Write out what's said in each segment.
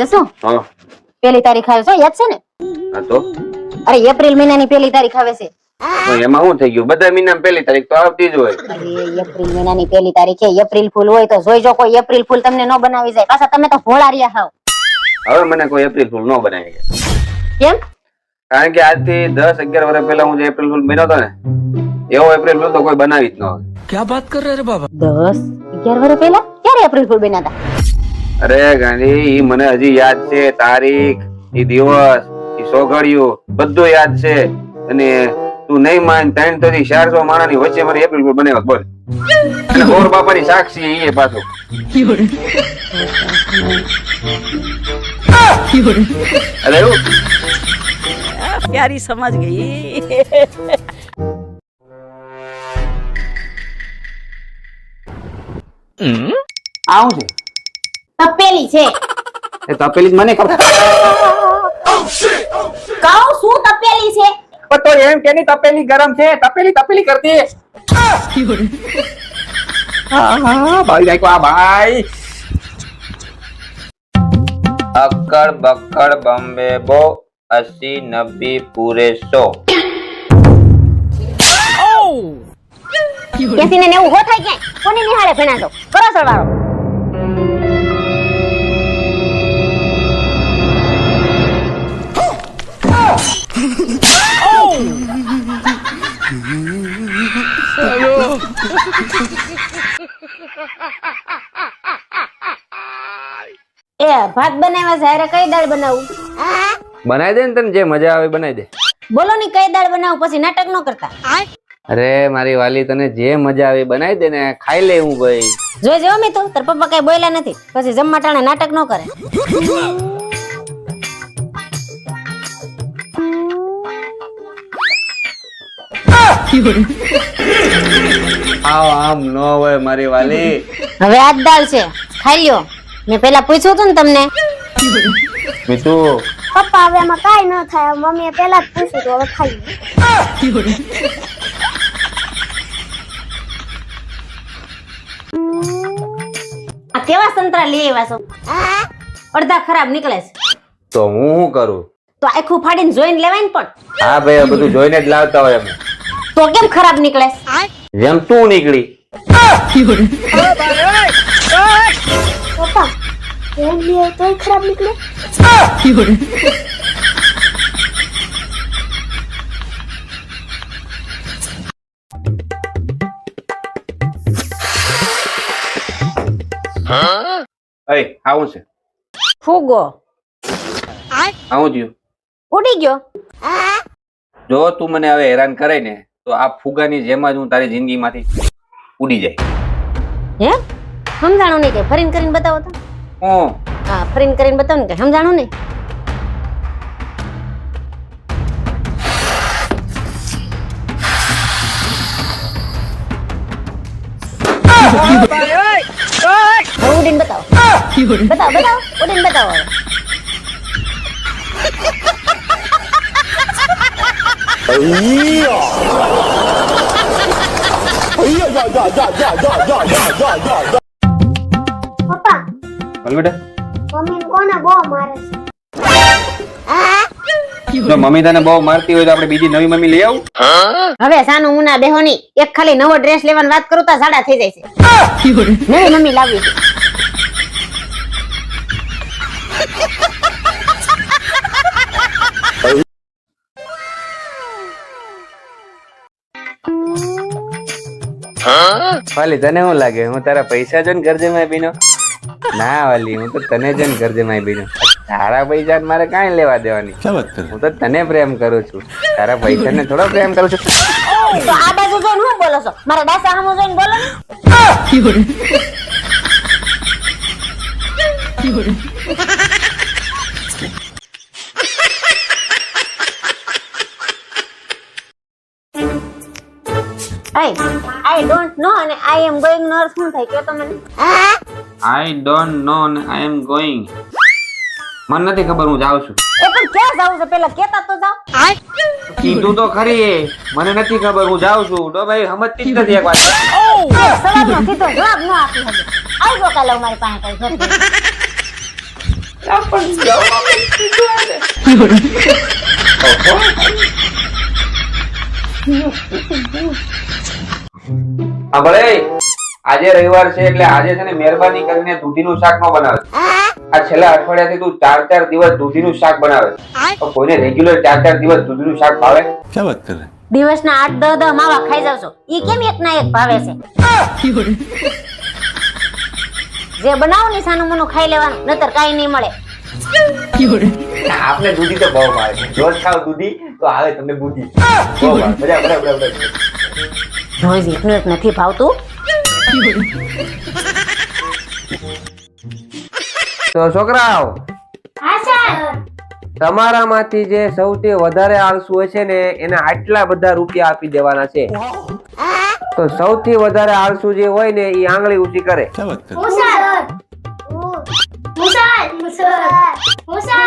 જશો હા 1 તારીખ આવે છે યાદ છે ને? હા તો અરે એપ્રિલ મહિનાની 1 તારીખ આવે છે. એમાં શું થઈ ગયું? બધા મહિનામાં 1 તારીખ તો આવતી જ હોય. અરે એપ્રિલ મહિનાની 1 તારીખે એપ્રિલ ફૂલ હોય તો જોઈજો કોઈ એપ્રિલ ફૂલ તમને ન બનાવી જાય. પાછા તમે તો ભોળા રહ્યા હાવ. હવે મને કોઈ એપ્રિલ ફૂલ ન બનાવી ગયા. કેમ? કારણ કે આજથી 10-11 વર્ષ પહેલા હું જે એપ્રિલ ફૂલ બન્યો હતો ને એવો એપ્રિલ ફૂલ તો કોઈ બનાવી જ ન હોય. क्या बात कर रहे रे बाबा? 10-11 વર્ષ પહેલા ક્યારે એપ્રિલ ફૂલ બન્યા હતા? અરે ગાંધી ઈ મને હજી યાદ છે. તારીખ, ઈ દિવસ, ઈ સોઘડિયું બધું યાદ છે. અને તું નહીં માન 300 થી 400 માણસની વચ્ચે મને એપ્રિલ ફૂલ બનાવ્યો બોલ. અને ગોર બાપાની સાક્ષી ઈ પાછો. અરે એવું प्यारी समझ गई. આવું છે તપેલી છે. એ તપેલી જ મને ખબર. કહું શું તપેલી છે? તો એમ કેની તપેલી ગરમ છે. તપેલી તપેલી કરતી. હા ભાઈ દેખો આ ભાઈ. અક્કડ બક્કડ બોમ્બે બો 80-90 પૂરે 100. 80 ને 90 હો થાય ક્યાંય? કોની નિહાળે ભેણા છો? કરો સરવાળો. એ ભાત બનાવ્યા છે હારે કઈ દાળ બનાવું? બનાવી દે ને તને જે મજા આવે બનાવી દે. બોલો ની કઈ દાળ બનાવું પછી નાટક ન કરતા. અરે મારી વાલી તને જે મજા આવે બનાવી દે ને ખાઈ લે. હું ભાઈ જોઈ જો મી તો તાર પપ્પા કઈ બોલ્યા નથી પછી જમવા ટાણે નાટક ન કરે. આમ નો હોય મારી વાલી. હવે આ જ દાળ છે ખાઈ લ્યો. મેં પેલા પૂછ્યું હતું ને તમને. મીતુ પપ્પા હવે એમાં કાઈ ન થાય. મમ્મીએ પહેલા જ પૂછ્યું તો હવે ખાઈ. આ કેવા સંતરા લઈ આવ્યા છો? અડધા ખરાબ નીકળે છે. તો હું શું કરું? તો આખું ફાડીને જોઈને લેવાય ને પણ. હા ભાઈ બધું જોઈને જ લાવતા હોય અમે. તો કેમ ખરાબ નીકળે? જેમ તું નીકળી. પપ્પા એમ લે તોય ખરાબ નીકળે. આવું છે ફૂગો આવું થયું. ઉડી ગયો. જો તું મને હવે હેરાન કરે ને તો આ ફુગાની જેમ જ હું તારી જિંદગીમાંથી ઉડી જાય. હે સમજાણું નહીં કે ફરીને કરીને બતાવો તો. હું હા ફરીને કરીને બતાવો ને કે સમજાણું નહીં. હવે ઉડીને બતાવો. બતાવો બતાવો ઉડીને બતાવો હવે. પપ્પા બોલ બેટા. મમ્મી કોને બહુ મારે છે? જો મમ્મી તને બહુ મારતી હોય તો આપણે બીજી નવી મમ્મી લઈ આવું. હવે સાનું મુના બેહોની એક ખાલી નવો ડ્રેસ લેવાની વાત કરું તો સાડા થઈ જાય છે. નવી મમ્મી લાવી છે. વાલી તને શું લાગે હું તારા પૈસા જોઈને ઘર જમાઈ બીનો? ના વાલી હું તો તને જોઈને ઘર જમાઈ બીનો. તારા પૈસા મારે કાંઈ લેવા દેવાની. હું તો તને પ્રેમ કરું છું. તારા પૈસા ને થોડો પ્રેમ કરું છું. તો આ બાજુ જોઈને શું બોલો છો? મારા ડાસા સામું જોઈને બોલો ને. I don't know અને I am going નો અર્થ શું થાય કે તો મને? I don't know and I am going. મને નથી ખબર હું જાઉં છું. એ પણ ક્યાં જાવ છો પેલા કેતા તો જાવ. કીધું તો ખરી મને નથી ખબર હું જાઉં છું. તો ભાઈ સમજતી જ નથી એક વાત. સવારનો સીધો જવાબ ન આપી શકે. આવજો કાલે મારી પાસે કઈ ઘર. હા ભલે, આજે રવિવાર છે એટલે આજે છે ને મહેરબાની કરીને દૂધીનું શાક ન બનાવે. આ છેલ્લા અઠવાડિયાથી તું 4-4 દિવસ દૂધીનું શાક બનાવે. તો કોઈને રેગ્યુલર 4-4 દિવસ દૂધીનું શાક ભાવે? દિવસના 8-10 માવા ખાઈ જાવ છો. ઈ કેમ એક ના એક ભાવે છે? જે બનાવો ને સાનું મનું ખાઈ લેવાનું, નતર કાઈ નહીં મળે. આપને દૂધી તો બહુ ભાવે. રોજ ખાવ દૂધી તો આવે તમને બુદ્ધિ. બહુ ભાવે. બરાબર. રોજ એકનું એક નથી ભાવતું. તો છોકરાઓ, હા સર. તમારામાંથી જે સૌથી વધારે આળસુ હોય છે ને એને આટલા બધા રૂપિયા આપી દેવાના છે. તો સૌથી વધારે આળસુ જે હોય ને એ આંગળી ઊંચી કરે. હું સર. હું સર.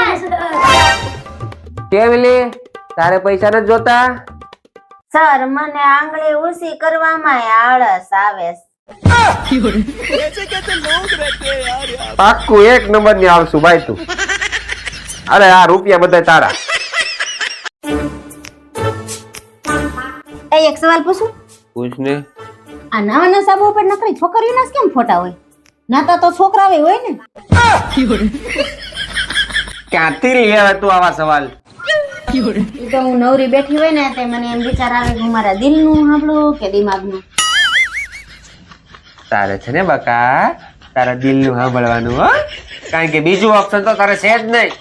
કેમ લે, તારે પૈસા નથી જોતા? સર, મને આંગળી ઊંચી કરવામાં આળસ આવે છે. પાક્કું એક નંબર ની આળસુ ભાઈ તું. અરે આ રૂપિયા બધા તારા. એક સવાલ પૂછું? પૂછ ને. આ નાવાના સાબુ ઉપર નકરી છોકરીઓના કેમ ફોટા હોય? નાતા તો છોકરા હોય ને. ક્યાંથી લઈ આવે તું આવા સવાલ? ઈ તો હું નવરી બેઠી હોય ને તે મને એમ વિચાર આવે કે હું મારા દિલનું સાંભળું કે દિમાગનું. તારે છે ને બકા તારા દિલનું સાંભળવાનું હો, કારણ કે બીજું ઓપ્શન તો તારે છે જ નહીં.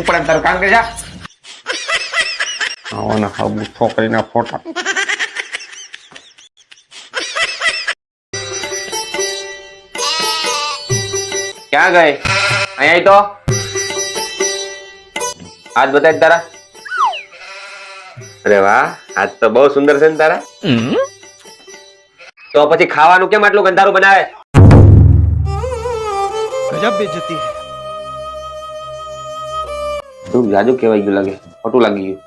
ઉપર તારું કામ કરી જા. આવવાના સાબુ છોકરીના ફોટા. ક્યાં ગઈ? અહીંયા તો હાથ બતાય તારા. અરે વાહ, હાથ તો બહુ સુંદર છે ને તારા. તો પછી ખાવાનું કેમ આટલું ગંધારું બનાવે? ગજબ બેઇज्जती है. તું જાજુ કહેવાય ગયું લાગે, ખોટું લાગી ગયું.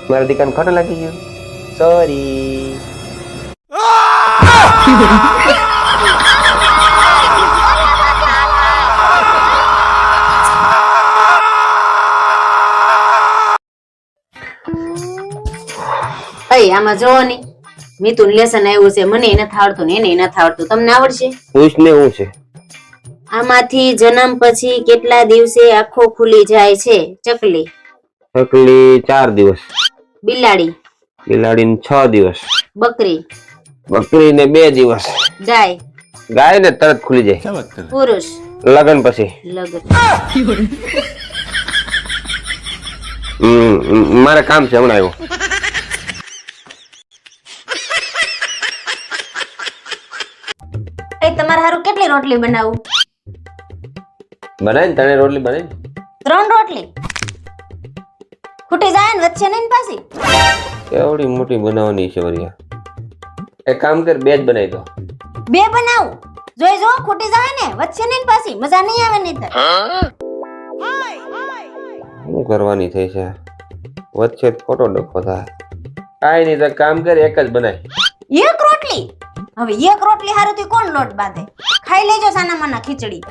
મારા દીકરાને ખોટું લાગી ગયું. સોરી. આમાં જોવો ની મિતુન લેસન આવ્યું છે, મને નથી આવડતું ને એને નથી આવડતું. તમને આવડશે? પૂછ ને હું છે. આમાંથી જન્મ પછી કેટલા દિવસે આંખો ખુલી જાય છે? ચકલી. ચકલી 4 દિવસ. બિલાડી. બિલાડીને 6 દિવસ. બકરી. બકરીને 2 દિવસ. ગાય. ગાય ને તરત ખુલી જાય. પુરુષ. લગન પછી. લગન. મારે કામ છે, હમણાં આવ્યો. તમારે હારું કેટલી રોટલી બનાવું? બનાય ને 3 રોટલી બનાય. 3 રોટલી ખૂટી જાય ને વચ્ચે નહીં પાછી? કેવડી મોટી બનાવવાની છે વરિયા. એક કામ કર, 2 જ બનાવી દો. 2 બનાવું? જોઈ જો ખૂટી જાય ને વચ્ચે નહીં પાછી મજા નહીં આવે નહીતર. શું કરવાની થઈ છે? વચ્ચે ખોટો ડખો થાય. કાઈ નહીં, તો કામ કર, એક જ બનાય. એક રોટલી? હવે એક રોટલી હારું થી કોણ લોટ બાંધે? ખાઈ લેજો સાના માના ખીચડી.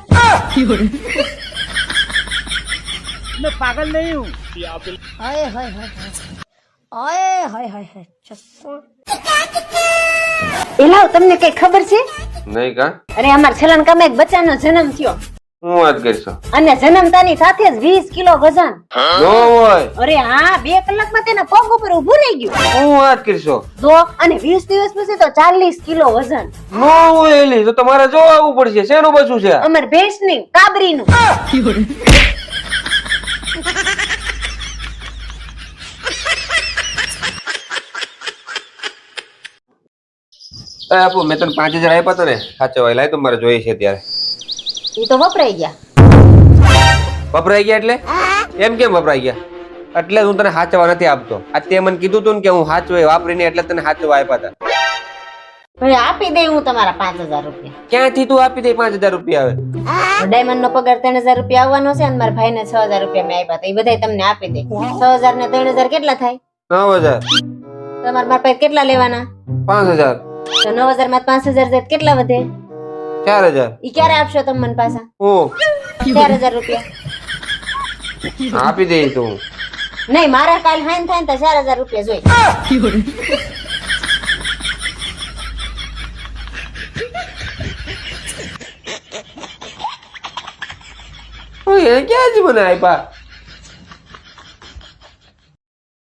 मैं पागल नहीं हूँ. हाय हाय हाय हाय हाय हाय हाय. એલાવ તમને કઈ ખબર છે? નહીં કા? અરે અમાર છેલ્લા કામે એક બચ્ચાનો જન્મ થયો હું વાત કરશો? અને જન્મતાની સાથે જ 20 કિલો વજન. નો હોય. અરે હા, 2 કલાકમાં તેના પગ ઉપર ઊભું રહી ગયું. હું વાત કરશો? જો અને 20 દિવસ પછી તો 40 કિલો વજન. નો હોય એલી, તો તમારે જો આવવું પડશે. શેનું બચું છે? અમાર ભેંસની કાબરીનું. આપો, મેં તને 5000 આપ્યા હતા ને, સાચો લાય તો મારે જોઈએ છે ત્યારે. ઈ તો વપરાઈ ગયા. વપરાઈ ગયા એટલે? એમ કેમ વપરાઈ ગયા? એટલે હું તને સાચવા નથી આપતો. આ તે મને કીધું તું ને કે હું સાચવે વાપરીને એટલે તને સાચવા આપ્યા હતા. હવે આપી દે હું તમારા 5000 રૂપિયા. ક્યાંથી તું આપી દે 5000 રૂપિયા? હવે ડાયમંડ નો પગાર 3000 રૂપિયા આવવાનો છે અને મારા ભાઈને 6000 રૂપિયા મેં આપ્યા હતા. એ બધાય તમને આપી દે. 6000 ને 3000 કેટલા થાય? 9000. તમારા મારા પાસે કેટલા લેવાના? 5000. તો 9,000 માં 5,000 જાય તો કેટલા વધે? 4,000. ઈ ક્યારે આપશો તમે મને પાછા? હું 4,000 રૂપિયા આપી દઈશ તું. નહીં, મારા કાલ હાઈન થાય ને તો 4,000 રૂપિયા જોઈએ. એને ક્યાં જ મને આપ્યા?